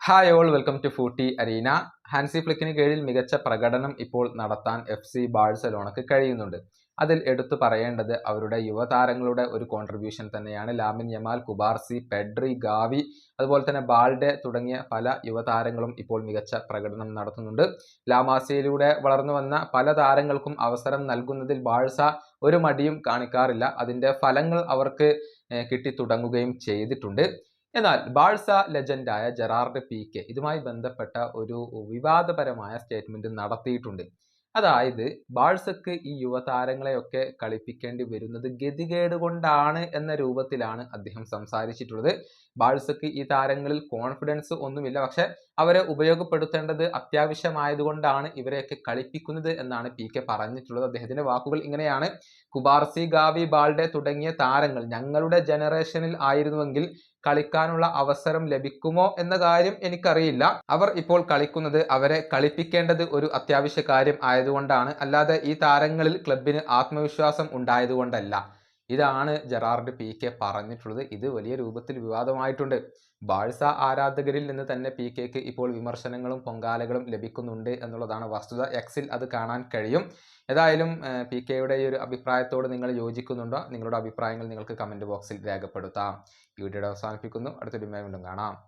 Hi all welcome to Footy Arena. Hansi ഫ്ലിക്കിന് കീഴിൽ മികച്ച പ്രകടനം ഇപ്പോൾ നടത്താൻ FC ബാഴ്സലോണക്ക് കഴിയുന്നുണ്ട്. അതിൽ എടുത്തു പറയേണ്ടത് അവരുടെ യുവതാരങ്ങളുടെ ഒരു കോൺട്രിബ്യൂഷൻ തന്നെയാണ്. Lamine Yamal, Cubarsi, Pedri, Gavi, അതുപോലെ തന്നെ ബാൾഡെ തുടങ്ങിയ പല യുവതാരങ്ങളും ഇപ്പോൾ മികച്ച പ്രകടനം നടത്തുന്നുണ്ട്. ലാമാസിയിലൂടെ വളർന്നു വന്ന പല താരങ്ങൾക്കും അവസരം നൽകുന്നതിൽ ബാഴ്സ ഒരു മടിയും കാണിക്കാറില്ല. അതിൻ്റെ ഫലങ്ങൾ അവർക്ക് കിട്ടി തുടങ്ങുകയും ചെയ്തിട്ടുണ്ട്. എന്നാൽ ബാഴ്സ ലെജൻഡായ ജെറാർഡ് പീക്കെ ഇതുമായി ബന്ധപ്പെട്ട ഒരു വിവാദപരമായ സ്റ്റേറ്റ്മെന്റ് നടത്തിയിട്ടുണ്ട്. അതായത് ബാഴ്സക്ക് ഈ യുവതാരങ്ങളെയൊക്കെ കളിപ്പിക്കേണ്ടി വരുന്നത് ഗതികേട് കൊണ്ടാണ് എന്ന രൂപത്തിലാണ് അദ്ദേഹം സംസാരിച്ചിട്ടുള്ളത്. ബാഴ്സക്ക് ഈ താരങ്ങളിൽ കോൺഫിഡൻസ് ഒന്നുമില്ല, പക്ഷെ അവരെ ഉപയോഗപ്പെടുത്തേണ്ടത് അത്യാവശ്യമായതുകൊണ്ടാണ് ഇവരെയൊക്കെ കളിപ്പിക്കുന്നത് എന്നാണ് പീക്കെ പറഞ്ഞിട്ടുള്ളത്. അദ്ദേഹത്തിന്റെ വാക്കുകൾ ഇങ്ങനെയാണ്: കുബാർസി, ഗാവി, ബാൾഡെ തുടങ്ങിയ താരങ്ങൾ ഞങ്ങളുടെ ജനറേഷനിൽ ആയിരുന്നുവെങ്കിൽ കളിക്കാനുള്ള അവസരം ലഭിക്കുമോ എന്ന കാര്യം എനിക്കറിയില്ല. അവർ ഇപ്പോൾ കളിക്കുന്നത് അവരെ കളിപ്പിക്കേണ്ടത് ഒരു അത്യാവശ്യ കാര്യം ആയതുകൊണ്ടാണ്, അല്ലാതെ ഈ താരങ്ങളിൽ ക്ലബിന് ആത്മവിശ്വാസം ഉണ്ടായതുകൊണ്ടല്ല. ഇതാണ് ജെറാർഡ് പീക്കെ പറഞ്ഞിട്ടുള്ളത്. ഇത് വലിയ രൂപത്തിൽ വിവാദമായിട്ടുണ്ട്. ബാഴ്സ ആരാധകരിൽ നിന്ന് തന്നെ പീക്കെക്ക് ഇപ്പോൾ വിമർശനങ്ങളും പൊങ്കാലകളും ലഭിക്കുന്നുണ്ട് എന്നുള്ളതാണ് വസ്തുത. എക്സിൽ അത് കാണാൻ കഴിയും. ഏതായാലും പീക്കെയുടെ ഈ ഒരു അഭിപ്രായത്തോട് നിങ്ങൾ യോജിക്കുന്നുണ്ടോ? നിങ്ങളുടെ അഭിപ്രായങ്ങൾ നിങ്ങൾക്ക് കമന്റ് ബോക്സിൽ രേഖപ്പെടുത്താം. ഈ വീഡിയോ അവസാനിപ്പിക്കുന്നു. അടുത്തൊരു വീണ്ടും കാണാം.